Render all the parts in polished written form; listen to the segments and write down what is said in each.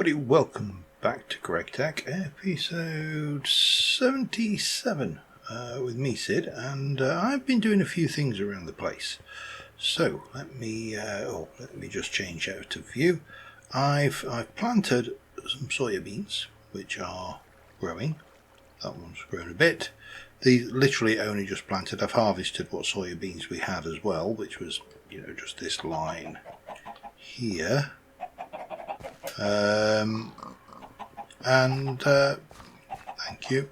everybody, welcome back to GregTech, episode 77 with me, Sid, and I've been doing a few things around the place. So let me just change out of view. I've planted some soya beans, which are growing. That one's grown a bit. These literally only just planted. I've harvested what soya beans we had as well, which was, just this line here. Thank you.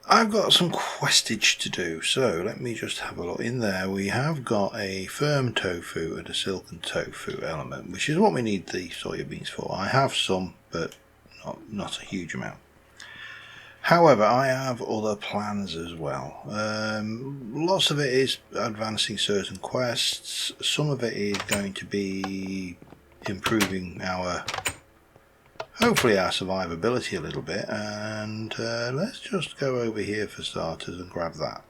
I've got some questage to do, so let me just have a look. In there we have got a firm tofu and a silken tofu element, which is what we need the soya beans for. I have some, but not a huge amount. However, I have other plans as well. Lots of it is advancing certain quests. Some of it is going to be improving hopefully our survivability a little bit. And let's just go over here for starters and grab that.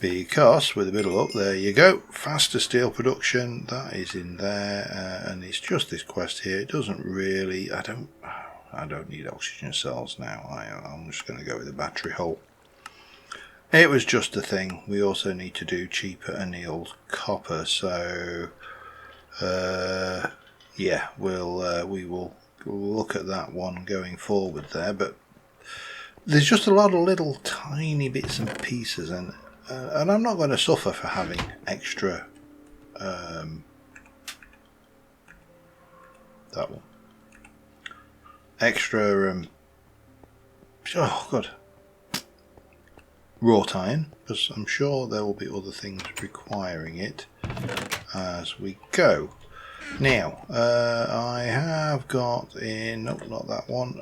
Because with a bit of luck, there you go. Faster steel production, that is in there. And it's just this quest here. It doesn't really, I don't need oxygen cells now. I'm just going to go with the battery hull. It was just a thing. We also need to do cheaper annealed copper. So, yeah, we will look at that one going forward there. But there's just a lot of little tiny bits and pieces, and I'm not going to suffer for having extra. That one. Extra wrought iron, because I'm sure there will be other things requiring it as we go. Now I have got in, nope, not that one.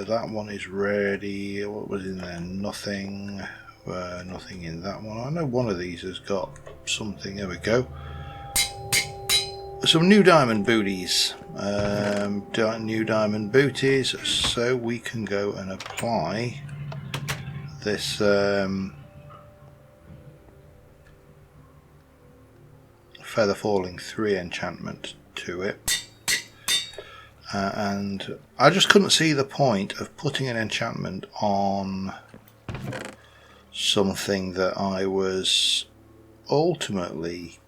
That one is ready. What was in there? Nothing. Nothing in that one. I know one of these has got something. There we go. Some new diamond booties, so we can go and apply this Feather Falling 3 enchantment to it, and I just couldn't see the point of putting an enchantment on something that I was ultimately,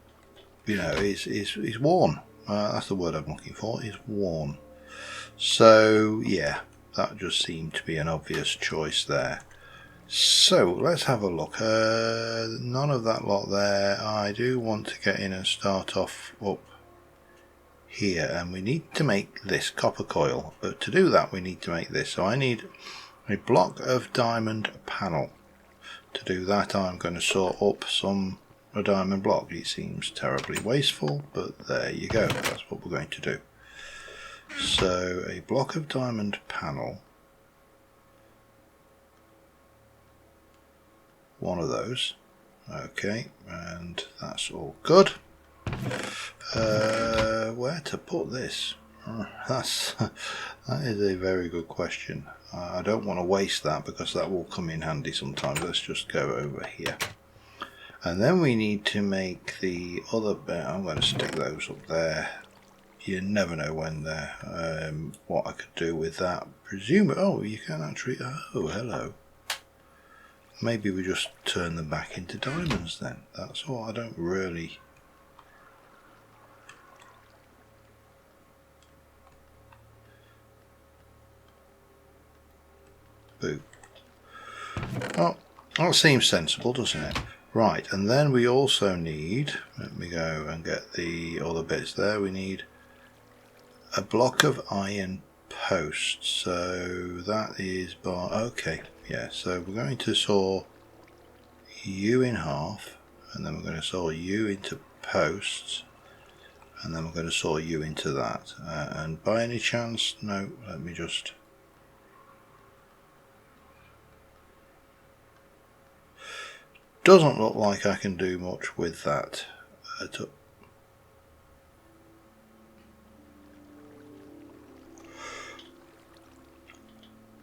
is worn. That's the word I'm looking for, is worn. So yeah, that just seemed to be an obvious choice there. So let's have a look. None of that lot there. I do want to get in and start off up here, and we need to make this copper coil, but to do that we need to make this. So I need a block of diamond panel. To do that I'm going to saw up a diamond block. It seems terribly wasteful, but there you go. That's what we're going to do. So a block of diamond panel, one of those. Okay, and that's all good. Where to put this? That is a very good question. I don't want to waste that because that will come in handy sometimes. Let's just go over here. And then we need to make the other bit. I'm going to stick those up there. You never know when they're, what I could do with that. Oh, you can actually, oh, hello. Maybe we just turn them back into diamonds then. That's all. I don't really. Boo. Oh, that seems sensible, doesn't it? Right, and then we also need, let me go and get the other bits there, we need a block of iron posts. So that is okay, yeah, so we're going to saw you in half, and then we're going to saw you into posts, and then we're going to saw you into that. And by any chance, no, let me just. Doesn't look like I can do much with that.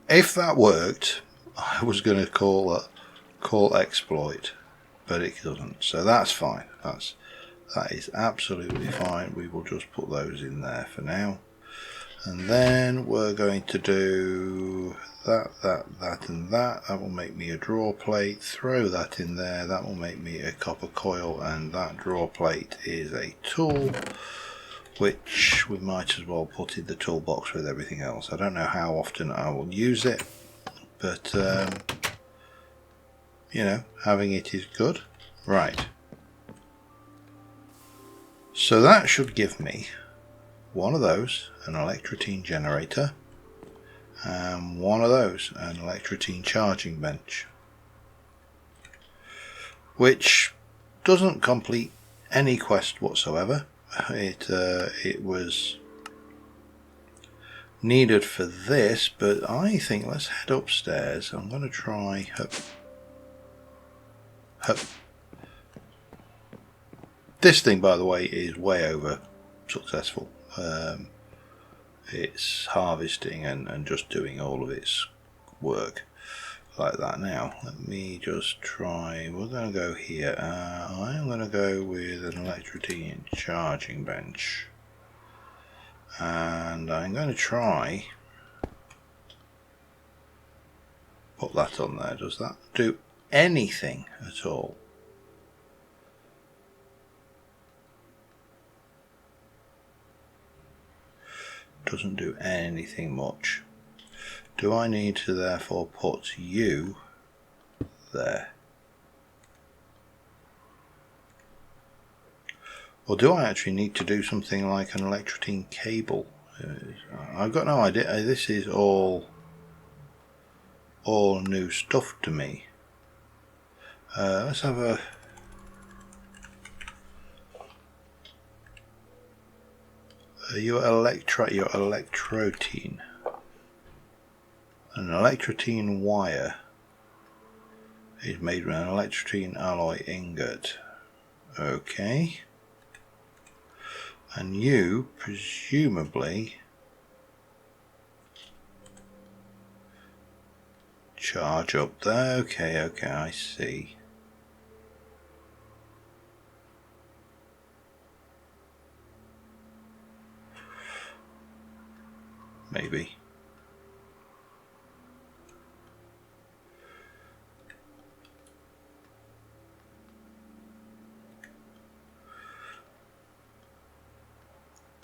If that worked, I was going to call exploit, but it doesn't. So that's fine. That is absolutely fine. We will just put those in there for now. And then we're going to do that, and that. That will make me a draw plate. Throw that in there. That will make me a copper coil, and that draw plate is a tool, which we might as well put in the toolbox with everything else. I don't know how often I will use it, but you know, having it is good. Right. So that should give me one of those, an electrotine generator, and one of those, an electrotine charging bench, which doesn't complete any quest whatsoever. It was needed for this, but I think let's head upstairs. I'm going to try This thing, by the way, is way over successful. It's harvesting and just doing all of its work like that. Now let me just try, we're going to go here. I'm going to go with an electrotine charging bench, and I'm going to try put that on there. Does that do anything at all? Doesn't do anything much. Do I need to therefore put you there? Or do I actually need to do something like an electrotine cable? I've got no idea. This is all new stuff to me. Let's have a your electrotine. An electrotine wire is made with an electrotine alloy ingot. Okay. And you presumably charge up there. Okay, I see. Maybe.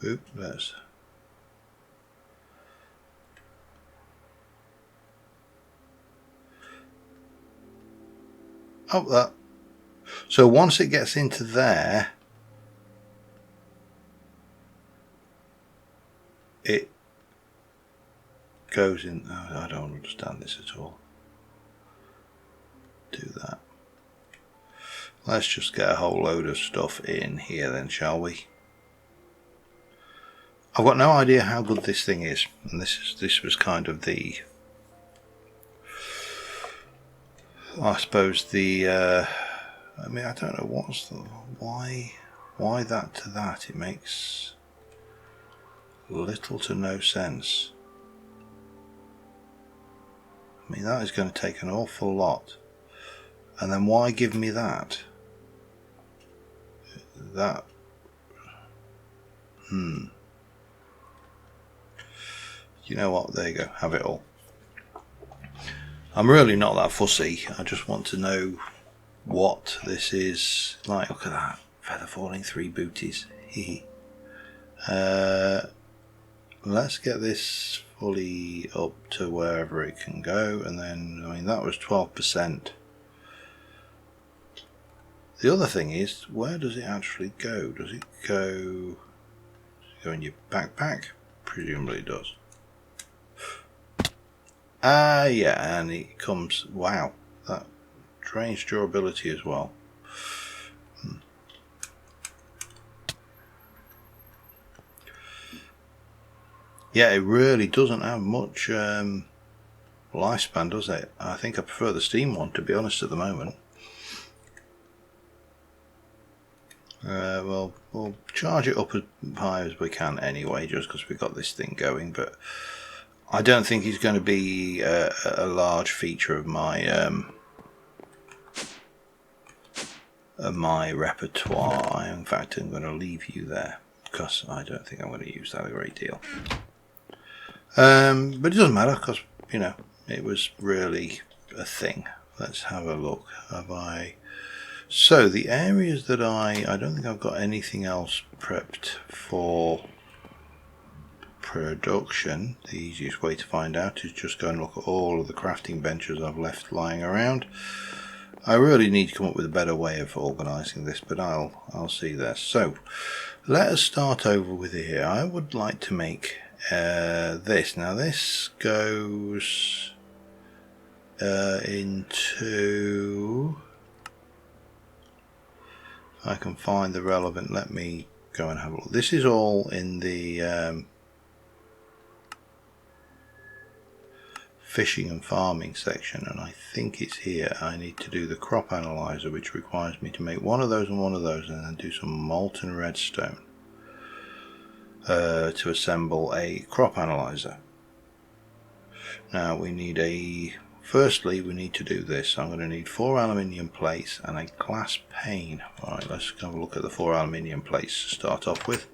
Boop, that's that. So once it gets into there, it goes in. Oh, I don't understand this at all. Do that. Let's just get a whole load of stuff in here then, shall we? I've got no idea how good this thing is, and this was kind of the, I suppose the, I mean, I don't know what's the, why that to that. It makes little to no sense. I mean, that is going to take an awful lot, and then why give me that? That, You know what, there you go, have it all. I'm really not that fussy, I just want to know what this is like. Look at that, feather falling 3 booties. Let's get this fully up to wherever it can go, and then, I mean, that was 12%. The other thing is, where does it actually go? Does it go in your backpack? Presumably it does. Yeah, and it comes, wow, that drains durability as well. Yeah, it really doesn't have much lifespan, does it? I think I prefer the steam one, to be honest, at the moment. Well, we'll charge it up as high as we can anyway, just because we've got this thing going, but I don't think it's going to be a large feature of my my repertoire. In fact, I'm going to leave you there because I don't think I'm going to use that a great deal. But it doesn't matter because, you know, it was really a thing. Let's have a look. Have I... So the areas that I don't think I've got anything else prepped for production. The easiest way to find out is just go and look at all of the crafting benches I've left lying around. I really need to come up with a better way of organising this, but I'll see this. So let us start over with here. I would like to make this. Now this goes into... I can find the relevant. Let me go and have a look. This is all in the fishing and farming section, and I think it's here. I need to do the crop analyzer, which requires me to make one of those and one of those, and then do some molten redstone to assemble a crop analyzer. Now we need firstly we need to do this. I'm going to need 4 aluminium plates and a glass pane. Alright, let's have a look at the 4 aluminium plates to start off with.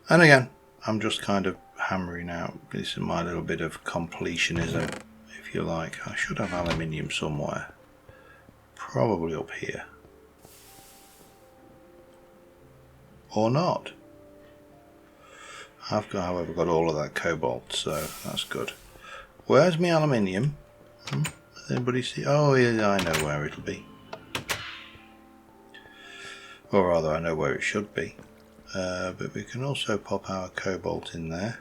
And again, I'm just kind of hammering out. This is my little bit of completionism, if you like. I should have aluminium somewhere. Probably up here. Or not. I've got, however, got all of that cobalt, so that's good. Where's my aluminium? Does anybody see? Oh, yeah, I know where it'll be. Or rather, I know where it should be. But we can also pop our cobalt in there.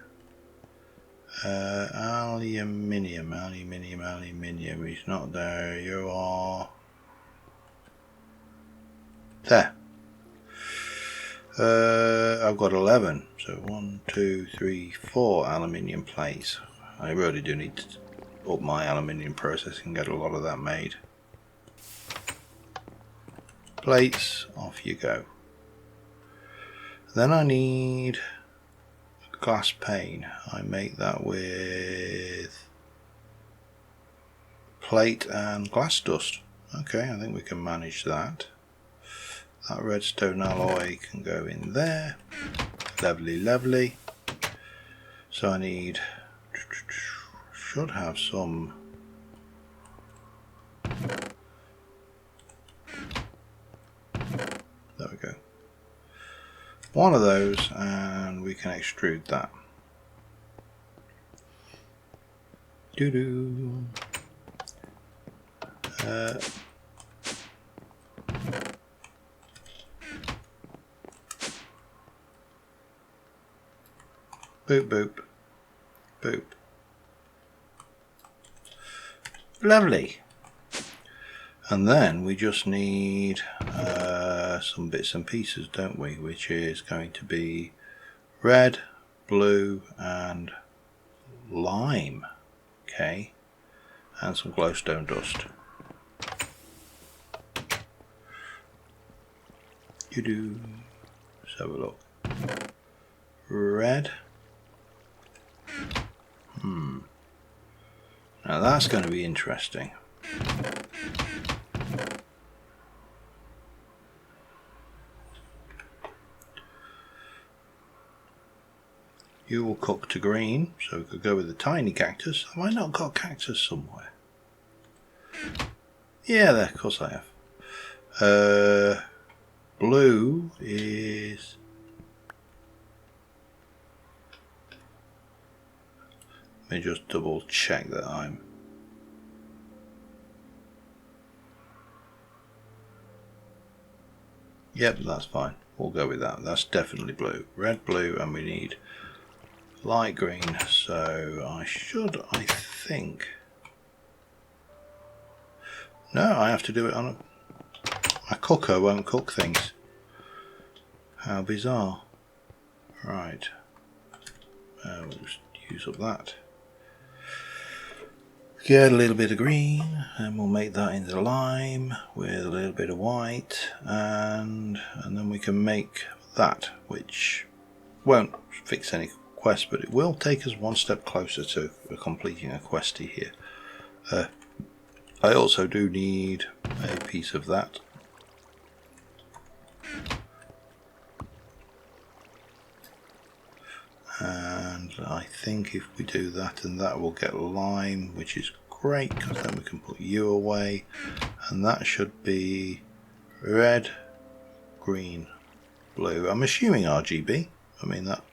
Aluminium. He's not there. You are there. I've got 11. So 1, 2, 3, 4 aluminium plates. I really do need to up my aluminium processing and get a lot of that made. Plates, off you go. Then I need a glass pane. I make that with plate and glass dust. Okay, I think we can manage that. That redstone alloy can go in there. Lovely, lovely. So I need... should have some... There we go. One of those, and we can extrude that. Doo-doo. Boop, boop, boop. Lovely. And then we just need some bits and pieces, don't we? Which is going to be red, blue, and lime. Okay. And some glowstone dust. You do. Let's have a look. Red. Now that's going to be interesting. You will cook to green, so we could go with the tiny cactus. Have I not got cactus somewhere? Yeah, there, of course I have. Blue is... Let me just double check that I'm... Yep, that's fine. We'll go with that. That's definitely blue. Red, blue, and we need light green. So I think... No, I have to do it on a... My cooker won't cook things. How bizarre. Right. We'll just use up that. Get a little bit of green, and we'll make that into lime with a little bit of white, and then we can make that, which won't fix any quest, but it will take us one step closer to completing a questy here. I also do need a piece of that. I think if we do that and that, we'll get lime, which is great because then we can put you away, and that should be red, green, blue. I'm assuming RGB. I mean, that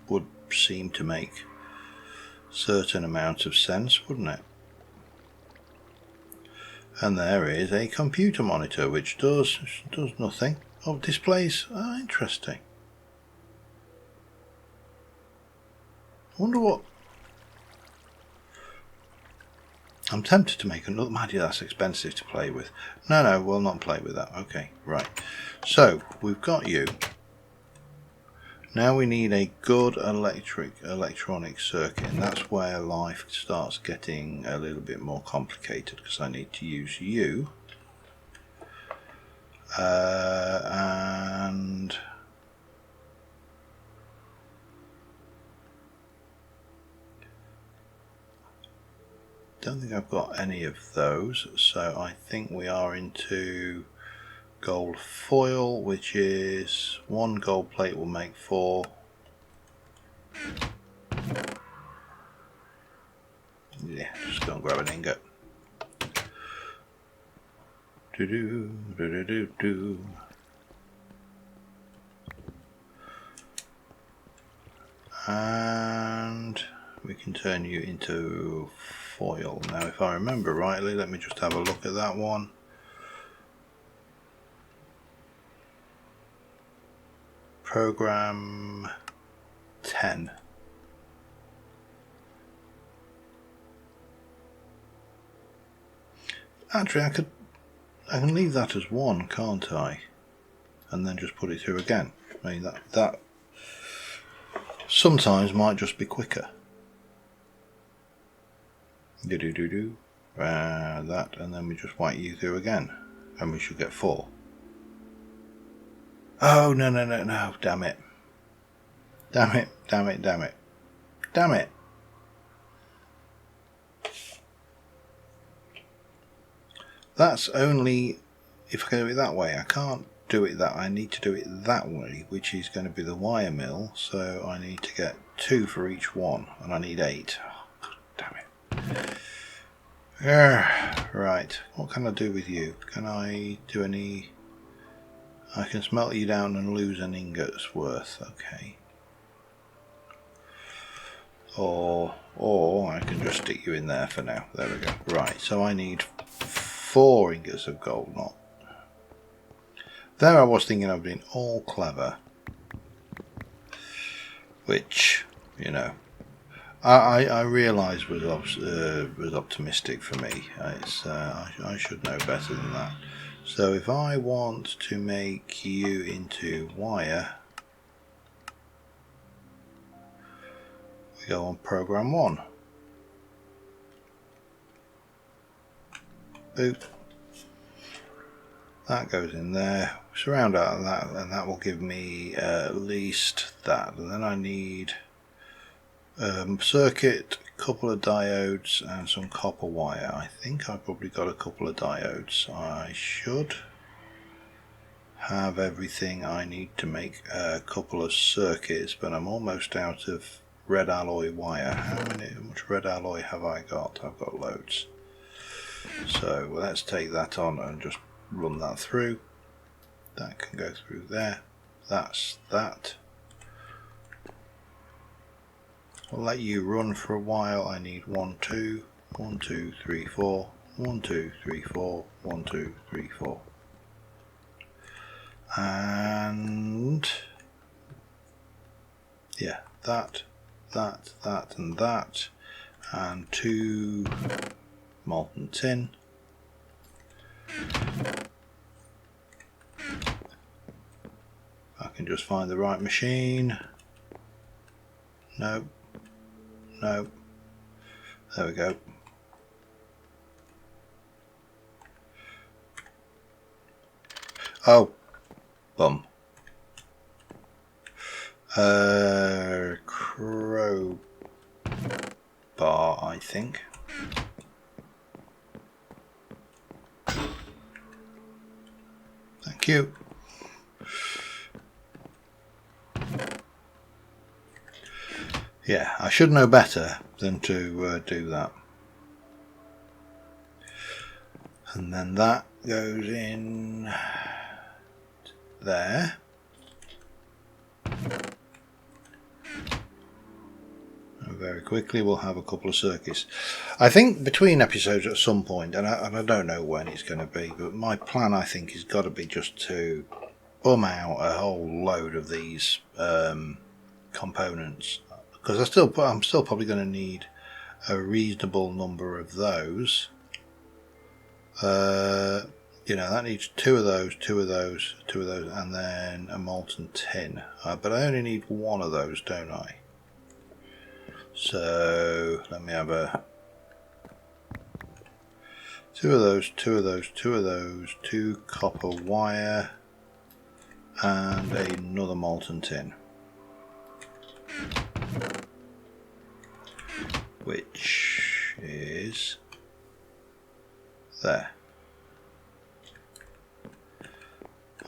would seem to make certain amount of sense, wouldn't it? And there is a computer monitor which does nothing. Oh, displays. Oh, interesting. I wonder what. I'm tempted to make another. Mind you, that's expensive to play with. No, we'll not play with that. Okay, right. So we've got you. Now we need a good electronic circuit, and that's where life starts getting a little bit more complicated, because I need to use you. And don't think I've got any of those, so I think we are into gold foil, which is 1 gold plate will make 4. Yeah, just go and grab an ingot. And we can turn you into foil. Now, if I remember rightly, let me just have a look at that one. Program 10. Actually, I can leave that as 1, can't I? And then just put it through again. I mean, that sometimes might just be quicker. That, and then we just whack you through again, and we should get 4. Oh, no, damn it. Damn it. That's only if I can do it that way. I can't do it that. I need to do it that way, which is going to be the wire mill. So I need to get 2 for each one, and I need 8. Oh, damn it. Right. What can I do with you? Can I do any? I can smelt you down and lose an ingot's worth. Okay. Or I can just stick you in there for now. There we go. Right. So I need 4 ingots of gold, not. There I was thinking of being all clever, which, you know, I realised was optimistic for me. I should know better than that. So if I want to make you into wire, we go on program 1. Boop. That goes in there. Surround out of that, and that will give me at least that. And then I need circuit, a couple of diodes, and some copper wire. I think I've probably got a couple of diodes. I should have everything I need to make a couple of circuits, but I'm almost out of red alloy wire. How much red alloy have I got? I've got loads. So let's take that on and just run that through. That can go through there. That's that. I'll let you run for a while. I need 1, 2, 1, 2, 3, 4, 1, 2, 3, 4, 1, 2, 3, 4. And yeah, that, and that, and 2 molten tin. I can just find the right machine. No. There we go. Oh, bum. Crowbar, I think. Thank you. Yeah, I should know better than to do that. And then that goes in there. And very quickly we'll have a couple of circuits. I think between episodes at some point, and I don't know when it's going to be, but my plan I think has got to be just to bum out a whole load of these components, because I'm still probably going to need a reasonable number of those. You know, that needs 2 of those, 2 of those, 2 of those, and then a molten tin. But I only need 1 of those, don't I? So let me have a 2 of those, 2 of those, 2 of those, 2 copper wire, and another molten tin, which is there.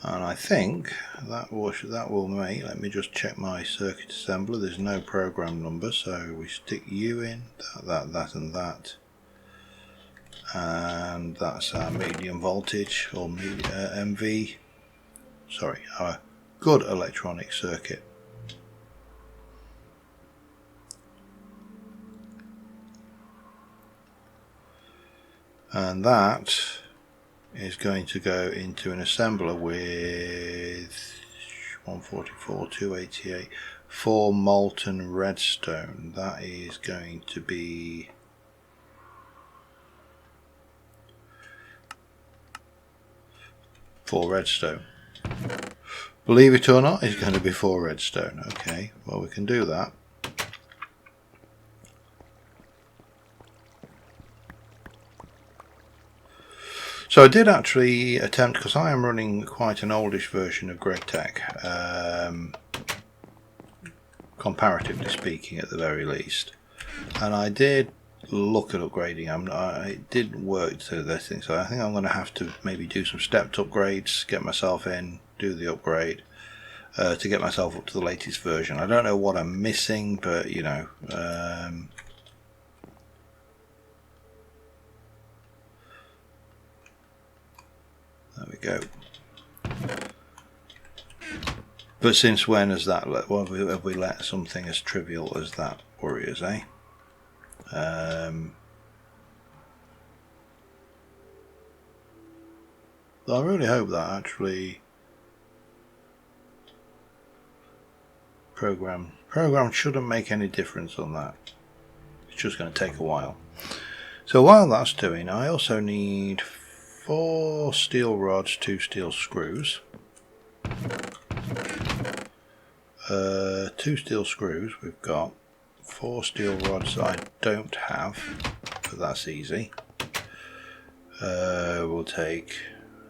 And I think that will make, let me just check my circuit assembler, there's no program number, so we stick U in, that and that, and that's our medium voltage, or MV, sorry, our good electronic circuit. And that is going to go into an assembler with 144, 288, 4 molten redstone. That is going to be 4 redstone. Believe it or not, it's going to be 4 redstone. Okay, well we can do that. So I did actually attempt, because I am running quite an oldish version of GregTech, comparatively speaking at the very least, and I did look at upgrading. It didn't work to this thing, so I think I'm going to have to maybe do some stepped upgrades, get myself in, do the upgrade, to get myself up to the latest version. I don't know what I'm missing, but you know, there we go. But since when has that have we let something as trivial as that worry us, eh? I really hope that actually program shouldn't make any difference on that. It's just going to take a while. So while that's doing, I also need 4 steel rods, 2 steel screws, 2 steel screws. We've got 4 steel rods I don't have, but that's easy. We'll take,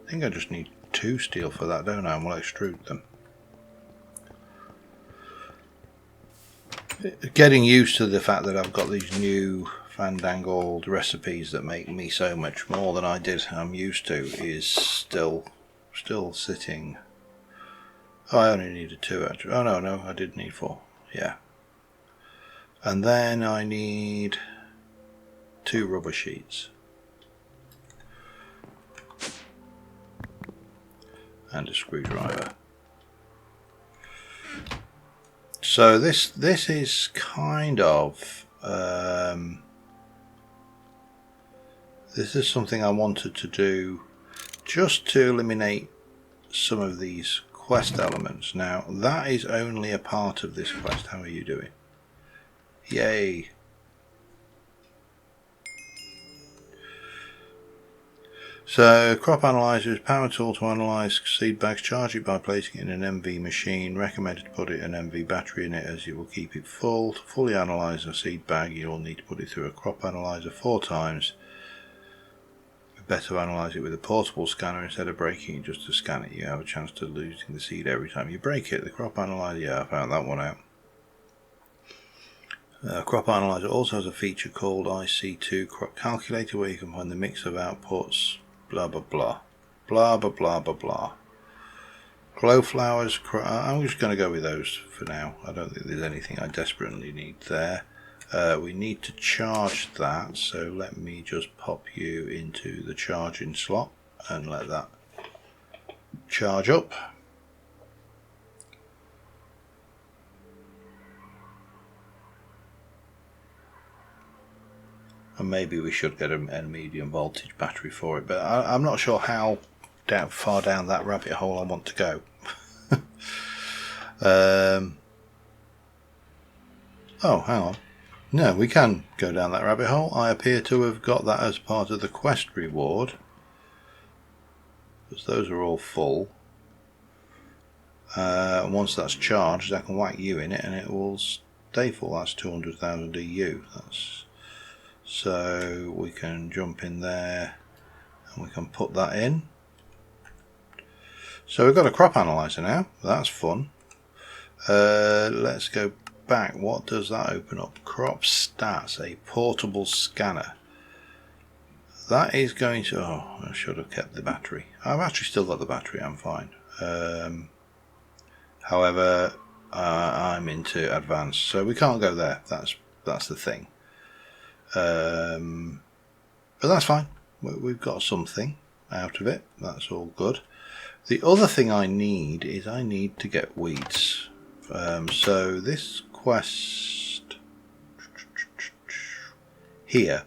I think I just need 2 steel for that, don't I? And we'll extrude them. Getting used to the fact that I've got these new fandangled recipes that make me so much more than I'm used to is still sitting. Oh, I only needed 2 actually. Oh no, I did need 4. Yeah. And then I need 2 rubber sheets and a screwdriver. So this is kind of this is something I wanted to do just to eliminate some of these quest elements. Now that is only a part of this quest. How are you doing? Yay! So crop analyzer is power tool to analyze seed bags. Charge it by placing it in an MV machine. Recommended to put an MV battery in it as it will keep it full. To fully analyze a seed bag, you'll need to put it through a crop analyzer 4 times. It's better to analyze it with a portable scanner instead of breaking it just to scan it. You have a chance to losing the seed every time you break it. The crop analyzer, yeah, I found that one out. Crop analyzer also has a feature called IC2 crop calculator, where you can find the mix of outputs. Blah blah blah, blah blah blah blah blah. Glow flowers, I'm just going to go with those for now. I don't think there's anything I desperately need there. We need to charge that, so let me just pop you into the charging slot and let that charge up. And maybe we should get a medium voltage battery for it, but I'm not sure how far down that rabbit hole I want to go. Oh, hang on. No, we can go down that rabbit hole. I appear to have got that as part of the quest reward, because those are all full. And once that's charged, I can whack you in it and it will stay full. That's 200,000 EU. So we can jump in there and we can put that in. So we've got a crop analyzer now. That's fun. Let's go back. What does that open up? Crop stats, a portable scanner. That is going to... Oh, I should have kept the battery. I've actually still got the battery. I'm fine. However, I'm into advanced, so we can't go there. That's the thing. But that's fine. We've got something out of it. That's all good. The other thing I need is I need to get weeds. So this quest here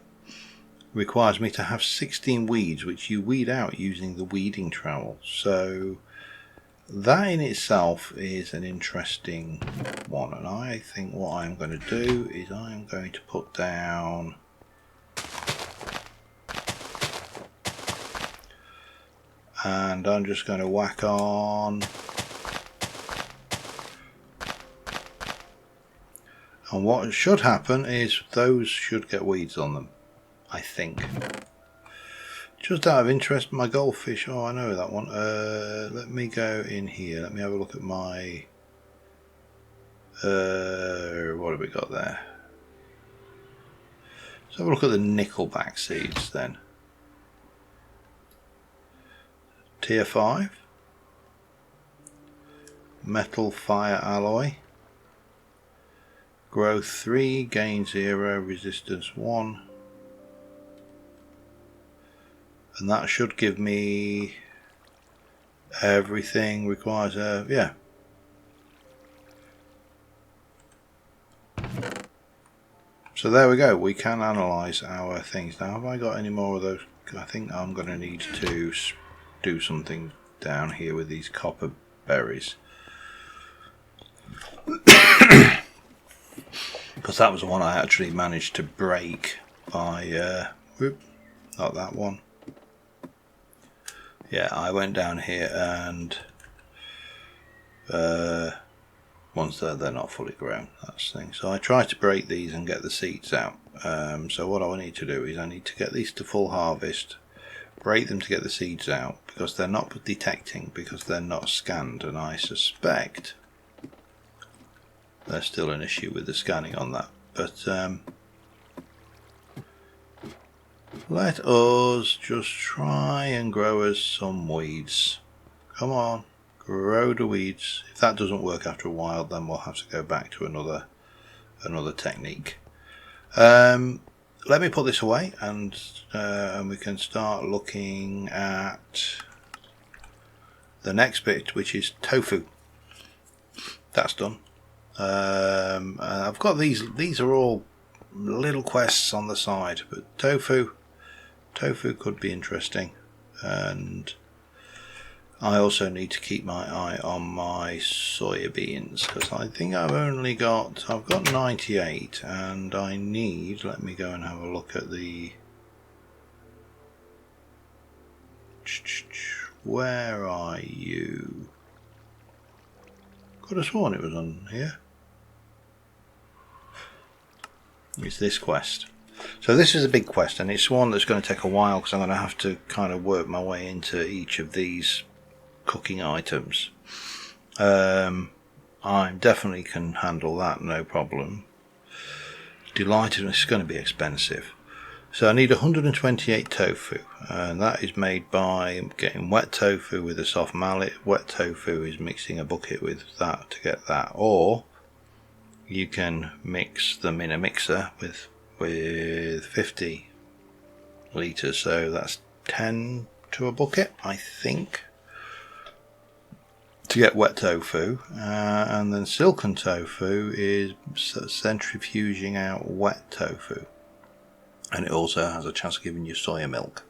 requires me to have 16 weeds, which you weed out using the weeding trowel. So that in itself is an interesting one, and I think what I'm going to do is I'm going to put down and I'm just going to whack on, and what should happen is those should get weeds on them, I think. Just out of interest, my goldfish, oh I know that one. Let me go in here, let me have a look at my what have we got there? Let's have a look at the nickelback seeds then. Tier 5, metal fire alloy, growth 3, gain 0, resistance 1, and that should give me everything. Requires a, yeah. So there we go, we can analyse our things. Now have I got any more of those? I think I'm going to need to do something down here with these copper berries, because that was the one I actually managed to break by not that one. Yeah, I went down here and once they're not fully grown, that's the thing. So I try to break these and get the seeds out. So what I need to do is I need to get these to full harvest, break them to get the seeds out, because they're not detecting, because they're not scanned, and I suspect there's still an issue with the scanning on that. But let us just try and grow us some weeds. Come on, grow the weeds. If that doesn't work after a while, then we'll have to go back to another technique. Let me put this away, and we can start looking at the next bit, which is tofu. That's done. I've got these are all little quests on the side, but tofu could be interesting, and I also need to keep my eye on my soya beans, because I think I've got 98, and I need, let me go and have a look at the, where are you? Could have sworn it was on here. It's this quest. So this is a big quest, and it's one that's going to take a while, because I'm going to have to kind of work my way into each of these cooking items. I definitely can handle that, no problem. Delighted, it's going to be expensive. So I need 128 tofu, and that is made by getting wet tofu with a soft mallet. Wet tofu is mixing a bucket with that to get that, or you can mix them in a mixer with 50 litres, so that's 10 to a bucket, I think, to get wet tofu. And then silken tofu is centrifuging out wet tofu, and it also has a chance of giving you soya milk.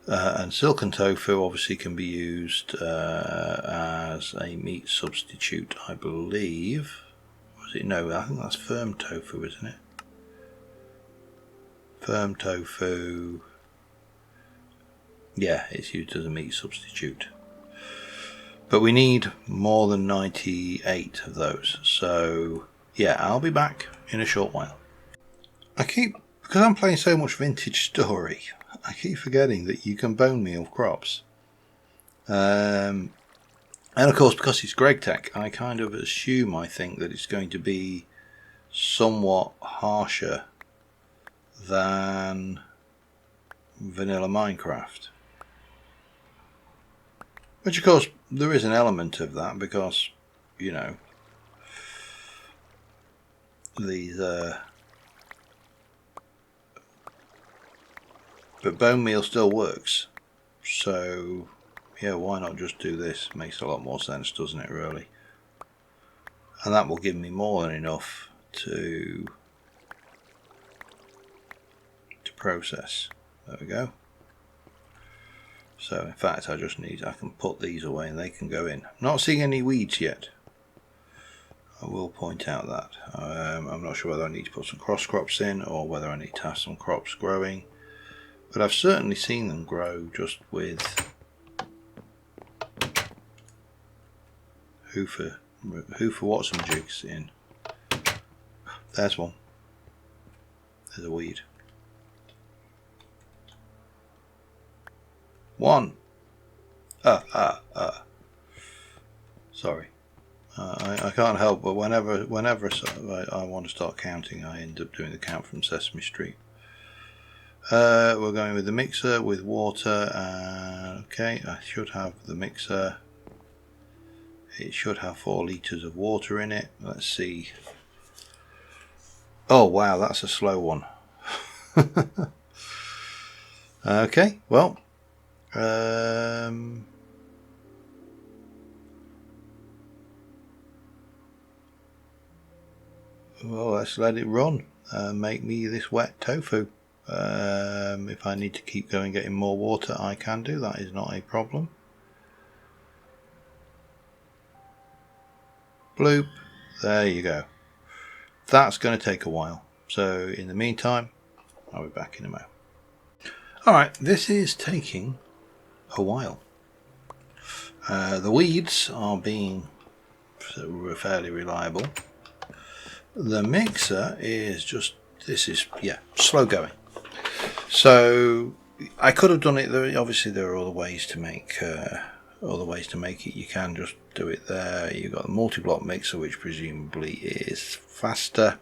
And silken tofu obviously can be used as a meat substitute, I believe. Was it? No, I think that's firm tofu, isn't it? Firm tofu, yeah, it's used as a meat substitute. But we need more than 98 of those, so yeah, I'll be back in a short while. Because I'm playing so much Vintage Story, I keep forgetting that you can bone meal crops. And of course, because it's GregTech, I kind of assume, I think, that it's going to be somewhat harsher than vanilla Minecraft. Which, of course, there is an element of that, because, you know, these... but bone meal still works. So, yeah, why not just do this? Makes a lot more sense, doesn't it, really? And that will give me more than enough to process. There we go. So in fact I can put these away and they can go in. Not seeing any weeds yet, I will point out that. I'm not sure whether I need to put some cross crops in or whether I need to have some crops growing, but I've certainly seen them grow just with who for Watson jigs in. There's one. There's a weed. One. Sorry. I can't help but whenever I want to start counting, I end up doing the count from Sesame Street. We're going with the mixer with water. Okay, I should have the mixer. It should have 4 litres of water in it. Let's see. Oh wow, that's a slow one. Okay, well. Well, let's let it run and make me this wet tofu. If I need to keep going getting more water, I can do that. Is not a problem. Bloop. There you go. That's going to take a while. So in the meantime, I'll be back in a moment. Alright, this is taking a while. The weeds are being fairly reliable. The mixer is just, slow going. So I could have done it. Obviously, there are other ways to make it. You can just do it there. You've got the multi-block mixer, which presumably is faster.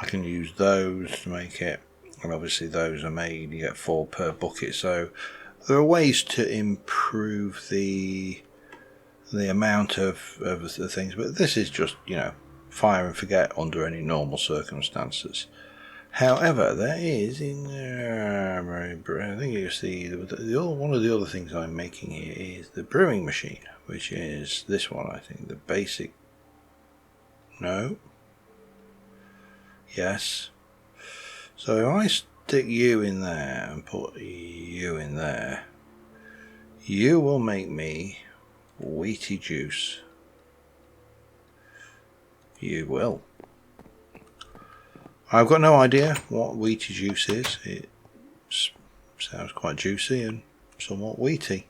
I can use those to make it, and obviously those are made. You get 4 per bucket. So there are ways to improve the amount of the things, but this is just, you know, fire and forget under any normal circumstances. However, there is I think you see one of the other things I'm making here is the brewing machine, which is this one. I think the basic. No. Yes. So if I stick you in there and put you in there, you will make me Weedy juice. You will. I've got no idea what Weedy juice is. It sounds quite juicy and somewhat wheaty.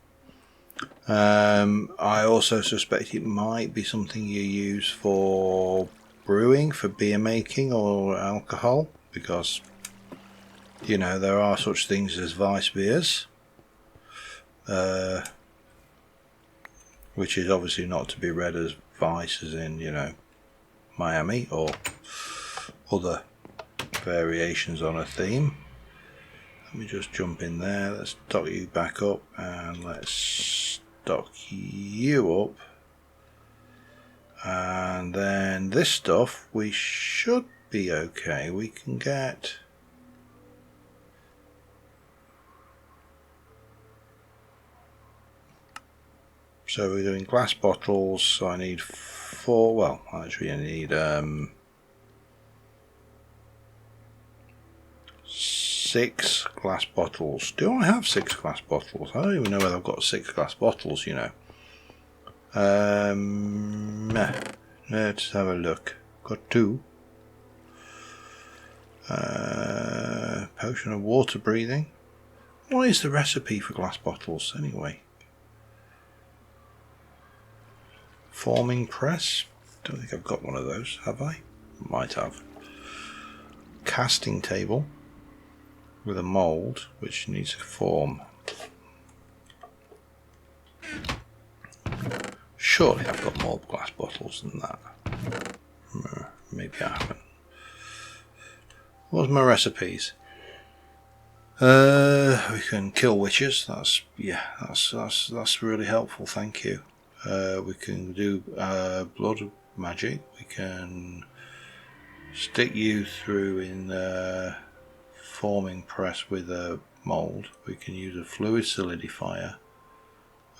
I also suspect it might be something you use for brewing, for beer making or alcohol, because, you know, there are such things as Weiss beers, which is obviously not to be read as Weiss as in, you know, Miami or other variations on a theme. Let me just jump in there. Let's dock you back up, and let's dock you up. And then this stuff, we should be okay. We can get... So we're doing glass bottles, so I need 4, well, actually I need 6 glass bottles. Do I have 6 glass bottles? I don't even know whether I've got 6 glass bottles, you know. Let's have a look. Got 2. Potion of water breathing. What is the recipe for glass bottles anyway? Forming press. Don't think I've got one of those, have I? Might have. Casting table with a mould which needs to form. Surely I've got more glass bottles than that. Maybe I haven't. What's my recipes? We can kill witches. That's really helpful. Thank you. We can do blood magic. We can stick you through in forming press with a mould. We can use a fluid solidifier.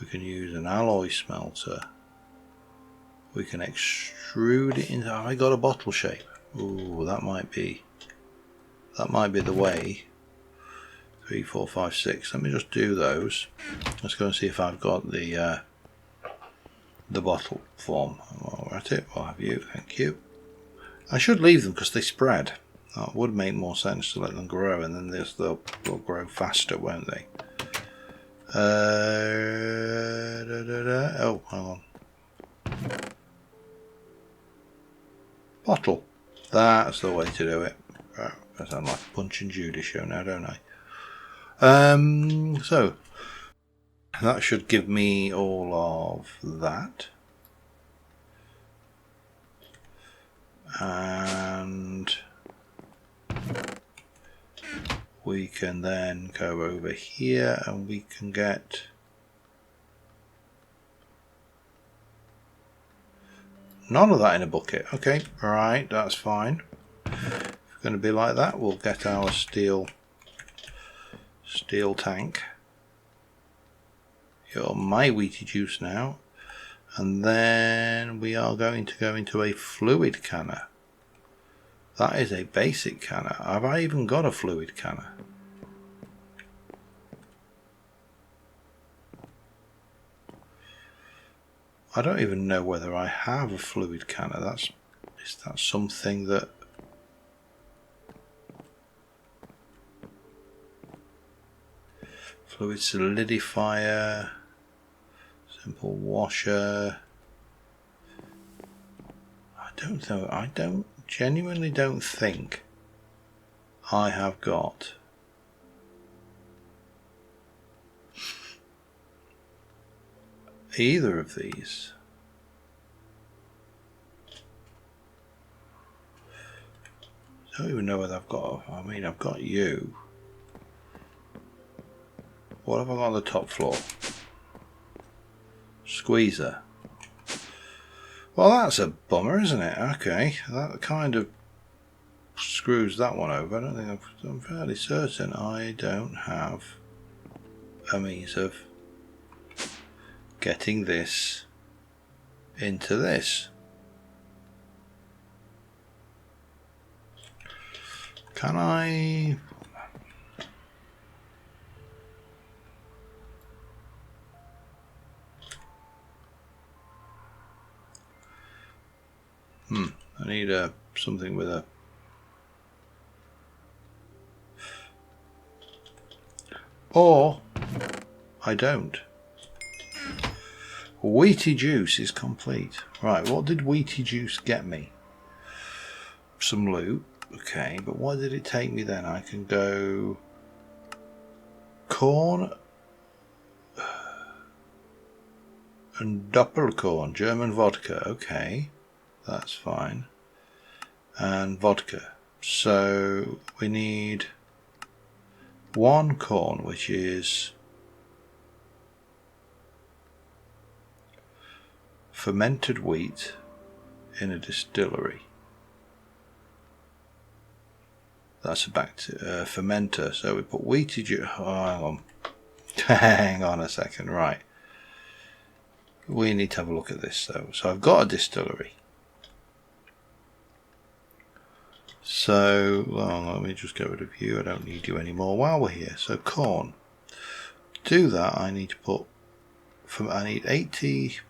We can use an alloy smelter. We can extrude it into... Have I got a bottle shape? Ooh, that might be the way. 3, 4, 5, 6. Let me just do those. Let's go and see if I've got the bottle form. While we're at it, we'll have you. Thank you. I should leave them because they spread. That would make more sense to let them grow, and then they'll grow faster, won't they? Oh, hang on. Bottle. That's the way to do it. I sound like a Punch and Judy show now, don't I? So that should give me all of that. And we can then go over here and we can get none of that in a bucket. Okay, right, that's fine. If it's going to be like that, we'll get our steel tank. You're my Weedy juice now. And then we are going to go into a fluid canner. That is a basic canner. Have I even got a fluid canner? I don't even know whether I have a fluid canner. Is that something that... Fluid solidifier, simple washer. I genuinely don't think I have got either of these. I don't even know whether I've got, I've got you. What have I got on the top floor? Squeezer. Well, that's a bummer, isn't it? Okay, that kind of screws that one over. I don't think I'm fairly certain I don't have a means of getting this into this. Can I? I need something with a... Or I don't. Weedy juice is complete. Right, what did Weedy juice get me? Some loot. Okay, but what did it take me then? I can go... Corn and Doppelkorn, German vodka. Okay, that's fine. And vodka. So we need 1 corn, which is fermented wheat in a distillery. That's a fermenter. So we put wheaty juice. Oh, hang on. Hang on a second. Right. We need to have a look at this though. So I've got a distillery. So let me just get rid of you. I don't need you anymore while we're here. So corn. To do that, I need to put. I need 80.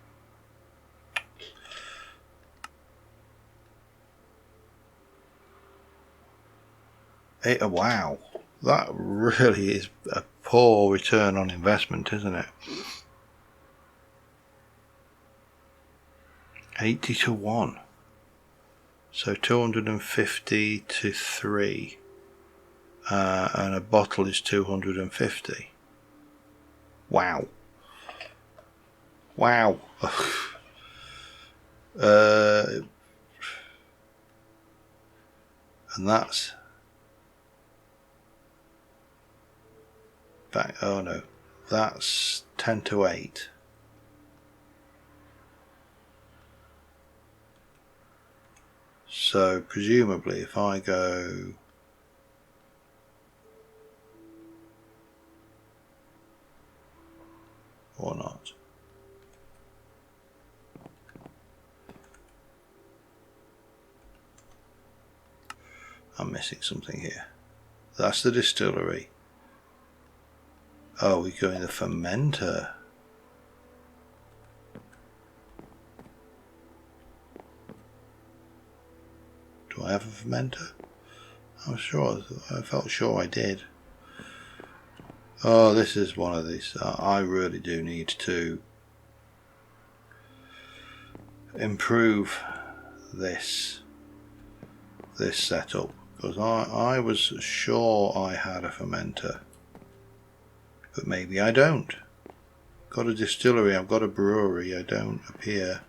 Wow, that really is a poor return on investment, isn't it? 80 to 1. So 250 to 3. And a bottle is 250. Wow. Wow. And that's back. Oh no, that's 10 to 8. So presumably if I go or not. I'm missing something here. That's the distillery. Oh, we go in the fermenter. Do I have a fermenter? I'm sure. I felt sure I did. Oh, this is one of these. I really do need to improve this setup, because I was sure I had a fermenter, but maybe I don't. Got a distillery, I've got a brewery, I don't appear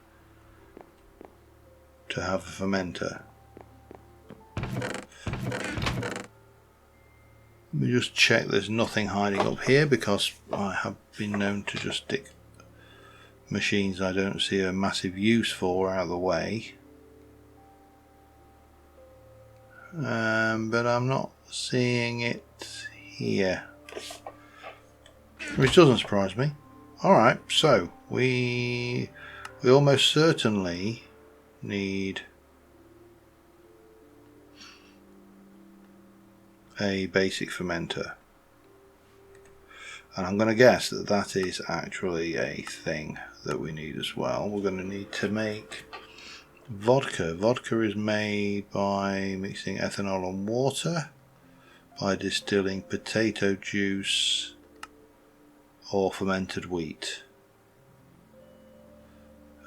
to have a fermenter. Let me just check there's nothing hiding up here, because I have been known to just stick machines I don't see a massive use for out of the way. But I'm not seeing it here, which doesn't surprise me. Alright, so we almost certainly need a basic fermenter, and I'm going to guess that that is actually a thing that we need as well. We're going to need to make vodka. Vodka is made by mixing ethanol and water, by distilling potato juice or fermented wheat.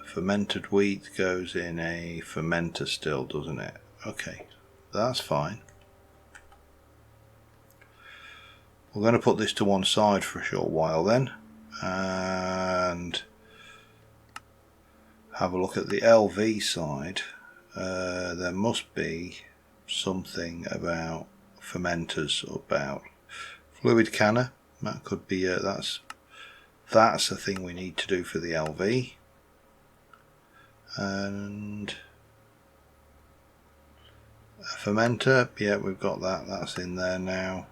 Fermented wheat goes in a fermenter still, doesn't it? Okay, that's fine. We're going to put this to one side for a short while then, and have a look at the LV side. There must be something about fermenters, about fluid canner. That could be that's a thing we need to do for the LV. And a fermenter, yeah, we've got that. That's in there now.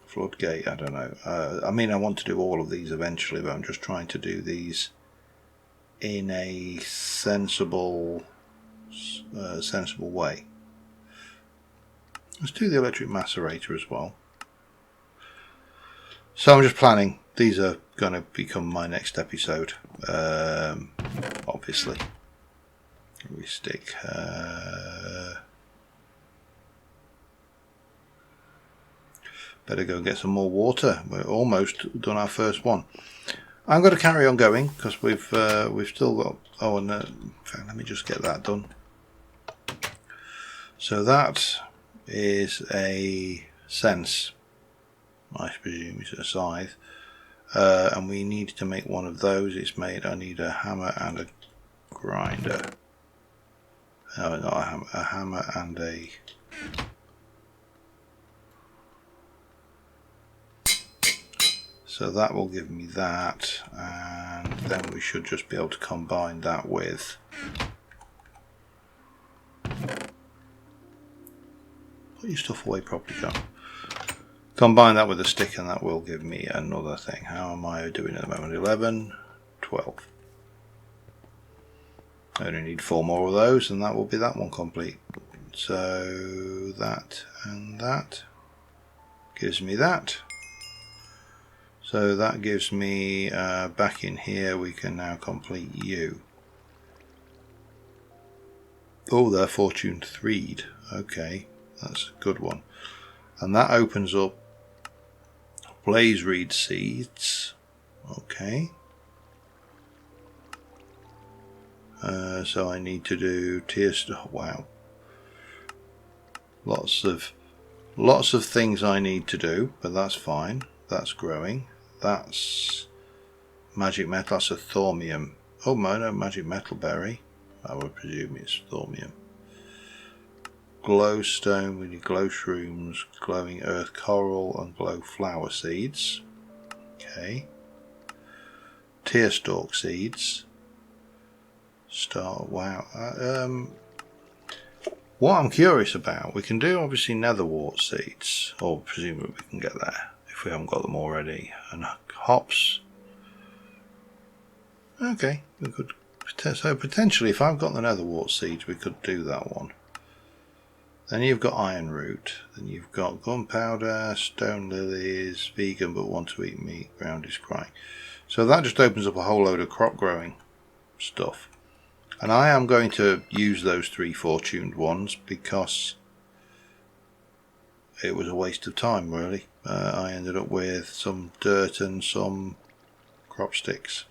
Floodgate, I don't know. I mean, I want to do all of these eventually, but I'm just trying to do these in a sensible way. Let's do the electric macerator as well. So I'm just planning. These are going to become my next episode, obviously. We stick... better go and get some more water. We're almost done our first one. I'm going to carry on going because we've still got. Oh, and in fact, let me just get that done. So that is a sense. I presume it's a scythe, and we need to make one of those. It's made. I need a hammer and a grinder. No, not a hammer and a... So that will give me that, and then we should just be able to combine that with... Put your stuff away properly, John. Combine that with a stick and that will give me another thing. How am I doing at the moment? 11, 12. I only need 4 more of those and that will be that one complete. So that and that gives me that. So that gives me, back in here we can now complete you. Oh, they're fortune 3'd. Okay, that's a good one. And that opens up blaze reed seeds. Okay. So I need to do tears. Oh, wow. Lots of things I need to do, but that's fine. That's growing. That's magic metal. That's a thormium. Oh no, magic metal berry. I would presume it's thormium. Glowstone, we need glow shrooms, glowing earth coral, and glow flower seeds. Okay. Tear stalk seeds. Wow. What I'm curious about, we can do obviously netherwort seeds, or presumably we can get there if we haven't got them already. And hops. Okay, we could. So potentially, if I've got the netherwort seeds, we could do that one. Then you've got iron root. Then you've got gunpowder, stone lilies, vegan but want to eat meat, ground is crying. So that just opens up a whole load of crop growing stuff. And I am going to use those 3 fortuned ones because it was a waste of time, really. I ended up with some dirt and some crop sticks.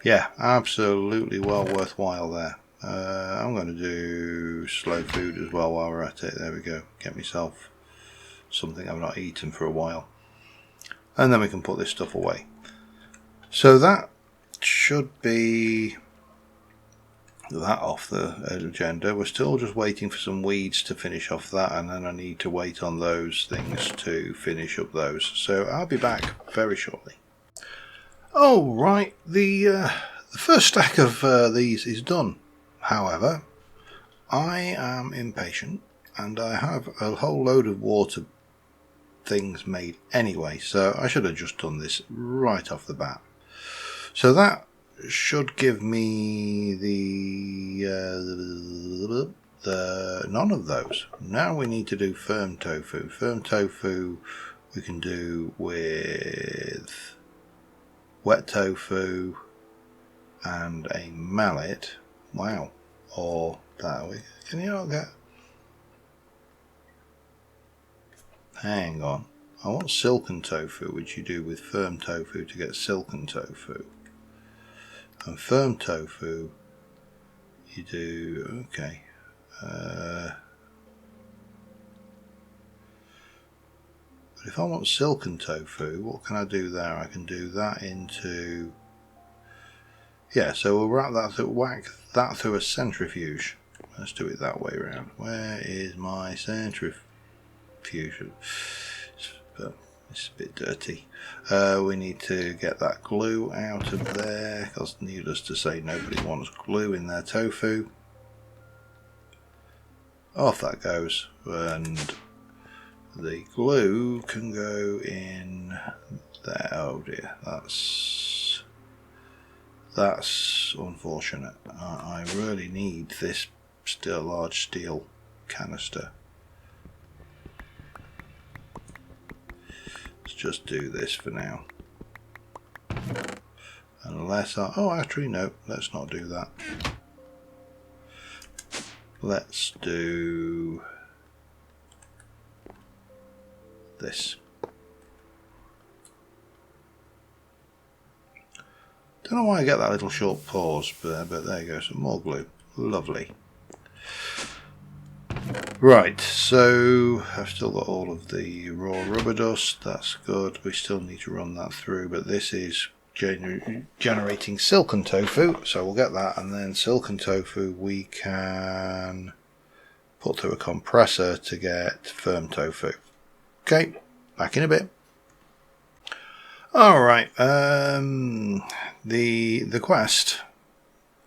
Yeah, absolutely well worthwhile there. I'm going to do slow food as well while we're at it. There we go. Get myself something I've not eaten for a while. And then we can put this stuff away. So that should be that off the agenda. We're still just waiting for some weeds to finish off that, and then I need to wait on those things to finish up those. So I'll be back very shortly. Oh right, the first stack of these is done. However, I am impatient and I have a whole load of water things made anyway, so I should have just done this right off the bat. So that should give me the none of those. Now we need to do firm tofu. Firm tofu we can do with wet tofu and a mallet. Wow. Or that way. Can you not get... Hang on. I want silken tofu, which you do with firm tofu to get silken tofu. And firm tofu, you do... Okay. But if I want silken tofu, what can I do there? I can do that into... Yeah, so we'll whack that through a centrifuge. Let's do it that way around. Where is my centrifuge? It's a bit dirty. We need to get that glue out of there, because needless to say, nobody wants glue in their tofu. Off that goes, and the glue can go in there. Oh dear, that's unfortunate. I really need this large steel canister. Let's just do this for now. Unless oh, actually no, let's not do that. Let's do this. Don't know why I get that little short pause, but there you go, some more glue. Lovely. Right, so I've still got all of the raw rubber dust, that's good. We still need to run that through, but this is generating silken tofu, so we'll get that, and then silken tofu we can put through a compressor to get firm tofu. Okay, back in a bit. Alright, the quest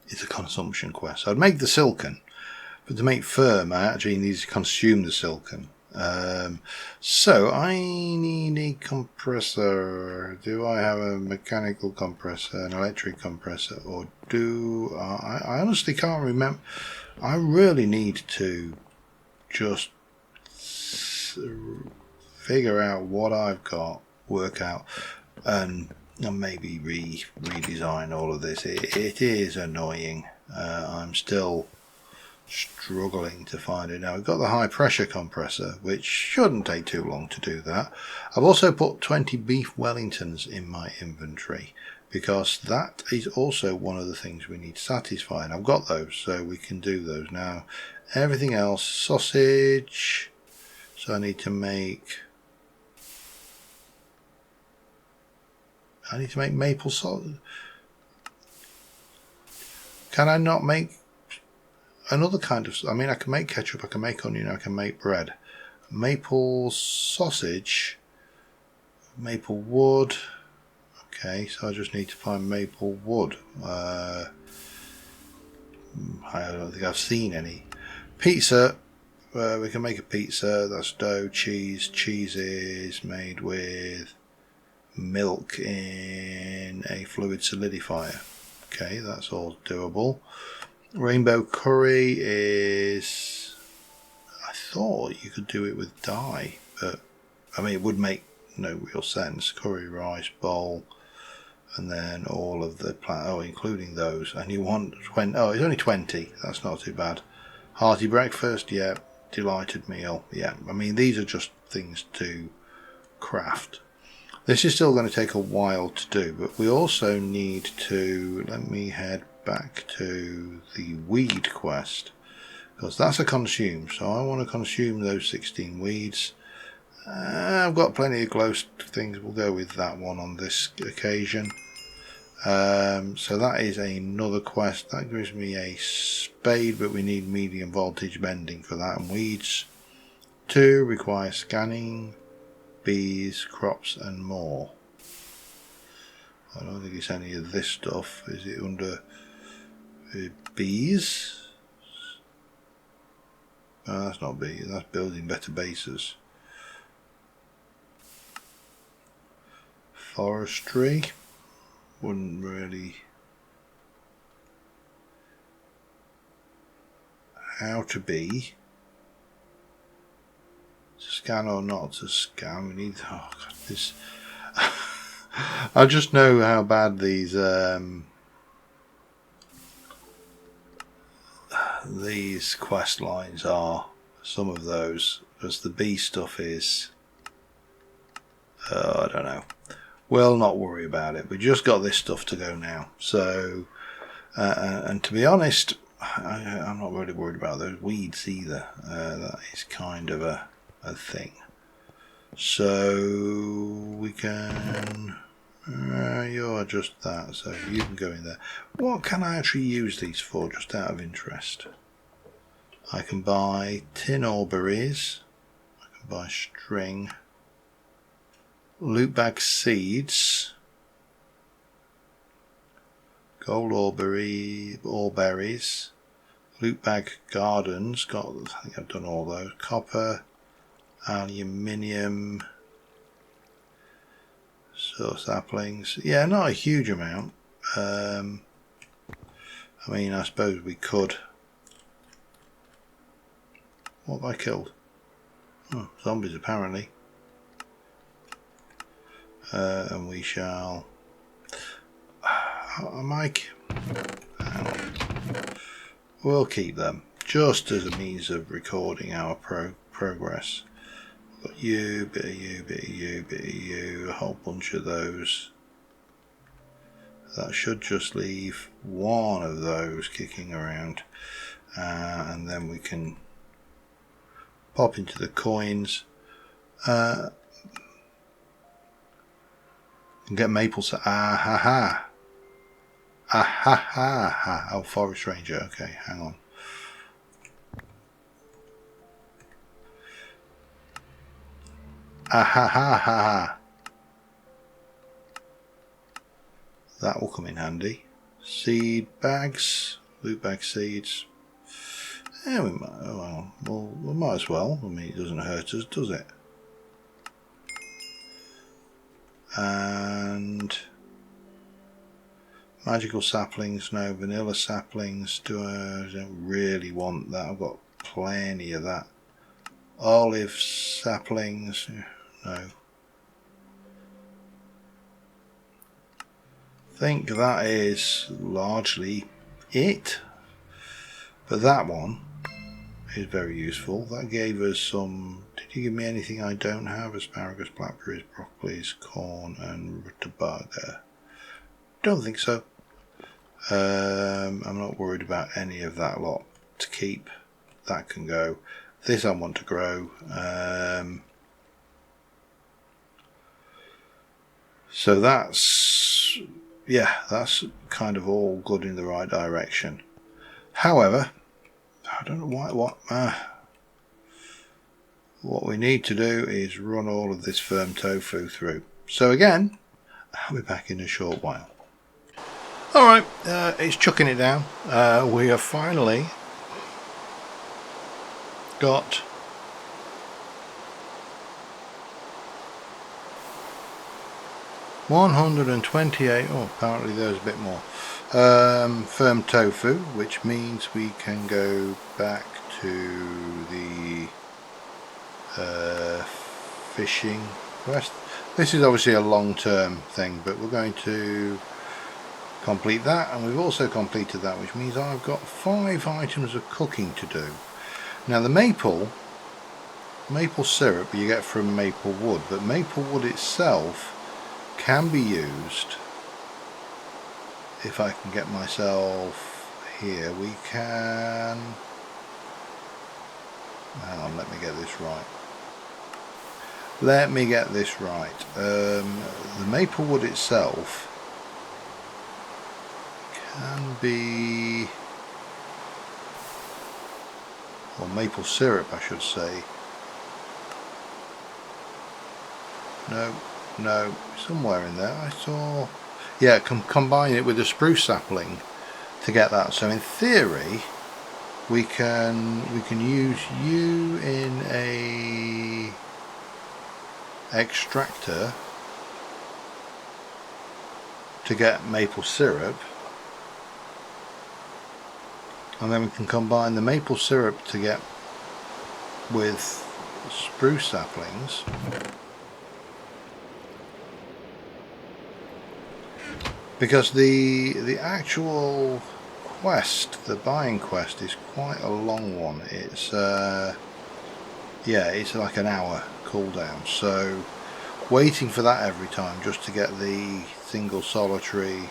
is a consumption quest. I'd make the silken, but to make firm I actually need to consume the silken. So I need a compressor. Do I have a mechanical compressor, an electric compressor, or do I honestly can't remember. I really need to just figure out what I've got, work out, and maybe redesign all of this. It is annoying. I'm still struggling to find it now. We've got the high pressure compressor, which shouldn't take too long to do that. I've also put 20 beef Wellingtons in my inventory because that is also one of the things we need to satisfy, and I've got those, so we can do those now. Everything else, sausage, so I need to make maple sausage. Can I not make another kind of, I mean, I can make ketchup, I can make onion, I can make bread. Maple sausage, maple wood. Okay, so I just need to find maple wood. I don't think I've seen any. Pizza, we can make a pizza. That's dough, cheese. Cheese is made with milk in a fluid solidifier. Okay, that's all doable. Rainbow curry is, I thought you could do it with dye, but I mean it would make no real sense. Curry rice bowl, and then all of the including those, and you want 20, it's only 20, that's not too bad. Hearty breakfast, yeah. Delighted meal, yeah. I mean these are just things to craft. This is still going to take a while to do, but we also need to, let me head back to the weed quest, because that's a consume, so I want to consume those 16 weeds. I've got plenty of glow things, we'll go with that one on this occasion. So that is another quest. That gives me a spade, but we need medium voltage bending for that, and weeds 2 require scanning, bees, crops and more. I don't think it's any of this stuff. Is it under bees? No, that's not bees, that's building better bases. Forestry wouldn't really. How to be. To scan or not to scan. We need. Oh God, this. I just know how bad these quest lines are. Some of those, because the bee stuff is. I don't know. We'll not worry about it. We just got this stuff to go now. So, and to be honest, I'm not really worried about those weeds either. That is kind of a thing. So we can. You're just that, so you can go in there. What can I actually use these for, just out of interest? I can buy tin berries. I can buy string. Loot bag seeds. Gold ore berries. Loot bag gardens. I think I've done all those. Copper. Aluminium. So saplings. Yeah, not a huge amount. I mean, I suppose we could. What have I killed? Oh, zombies apparently. And we shall. Mike. We'll keep them just as a means of recording our progress. Got you, bit of you, bit of you, bit of you, a whole bunch of those. That should just leave one of those kicking around, and then we can pop into the coins. can get maple syrup. Ah ha ha. Ah ha ha ha. Oh, forest ranger. Okay, hang on. Ah ha ha ha ha. That will come in handy. Seed bags, loot bag seeds. Yeah, we might as well. I mean, it doesn't hurt us, does it? And magical saplings, no. Vanilla saplings. I don't really want that. I've got plenty of that. Olive saplings, no. I think that is largely it. But that one is very useful. That gave us some. Did you give me anything I don't have? Asparagus, blackberries, broccolis, corn, and rutabaga. Don't think so. I'm not worried about any of that lot to keep. That can go. This I want to grow. So that's, yeah, that's kind of all good in the right direction. However, I don't know what we need to do is run all of this firm tofu through. So again, I'll be back in a short while. Alright, it's chucking it down. We have finally got $128. Oh, apparently there's a bit more. Firm tofu, which means we can go back to the fishing quest. This is obviously a long-term thing, but we're going to complete that, and we've also completed that, which means I've got 5 items of cooking to do. Now the maple syrup you get from maple wood, but maple wood itself can be used. If I can get myself here, we can. Hang on, let me get this right. Let me get this right. The maple wood itself can be, or maple syrup I should say. No, somewhere in there I saw. Yeah, combine it with a spruce sapling to get that. So in theory, we can use you in a extractor to get maple syrup, and then we can combine the maple syrup to get with spruce saplings. Because the actual quest, the buying quest, is quite a long one. It's yeah, it's like an hour cooldown. So waiting for that every time just to get the single solitary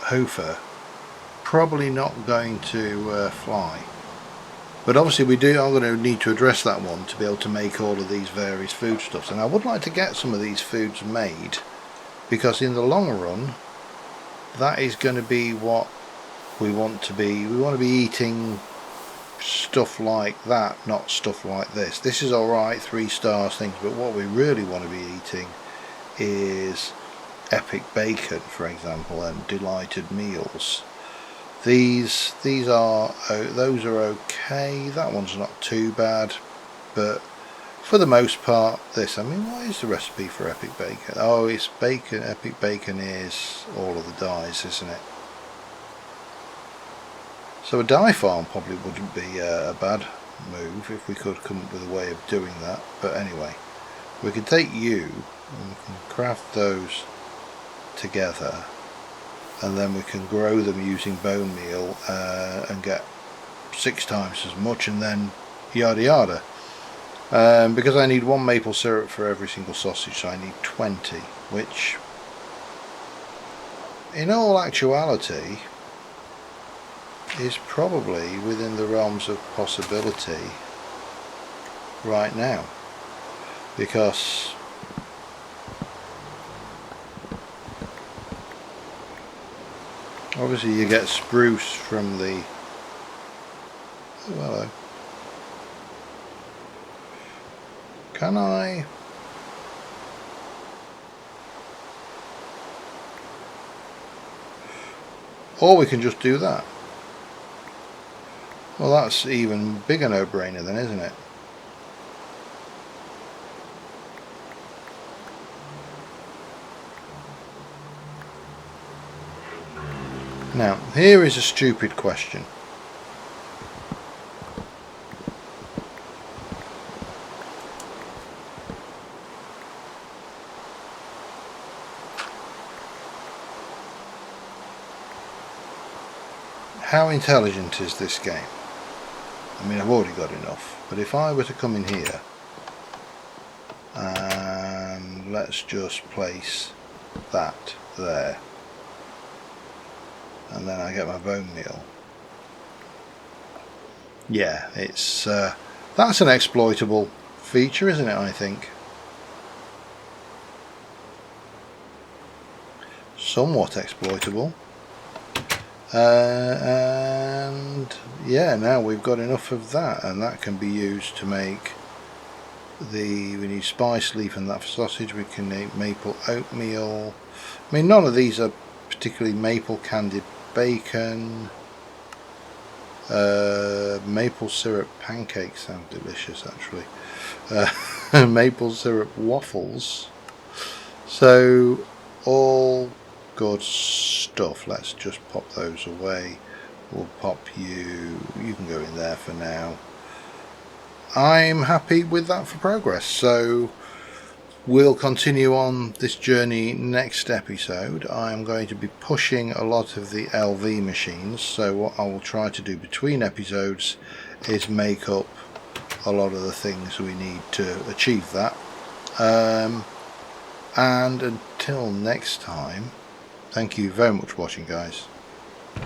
hoofer, probably not going to fly. But obviously I'm going to need to address that one to be able to make all of these various foodstuffs. And I would like to get some of these foods made, because in the long run that is going to be what we want to be. We want to be eating stuff like that, not stuff like this. This is alright, 3 stars things, but what we really want to be eating is epic bacon, for example, and delighted meals. Those are okay. That one's not too bad, but for the most part, this. I mean, what is the recipe for epic bacon? Oh, it's bacon. Epic bacon is all of the dyes, isn't it? So a dye farm probably wouldn't be a bad move if we could come up with a way of doing that. But anyway, we can take you and we can craft those together, and then we can grow them using bone meal and get 6 times as much, and then yada yada. Because I need 1 maple syrup for every single sausage, so I need 20, which in all actuality is probably within the realms of possibility right now. because obviously you get spruce from the... Oh, hello. Can I... Or we can just do that. Well, that's even bigger no-brainer then, isn't it? Now, here is a stupid question. How intelligent is this game? I mean, I've already got enough, but if I were to come in here and let's just place that there, and then I get my bone meal. Yeah, it's that's an exploitable feature, isn't it? I think somewhat exploitable. And yeah, now we've got enough of that, and that can be used to make we need spice leaf and that for sausage. We can make maple oatmeal. I mean, none of these are particularly maple candied bacon. Maple syrup pancakes sound delicious, actually. Maple syrup waffles. So all good stuff. Let's just pop those away. We'll pop you can go in there for now. I'm happy with that for progress, so we'll continue on this journey next episode. I'm going to be pushing a lot of the LV machines, so what I will try to do between episodes is make up a lot of the things we need to achieve that. And until next time, thank you very much for watching, guys.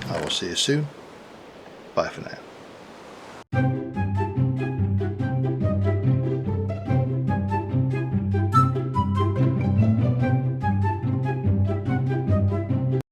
I will see you soon. Bye for now.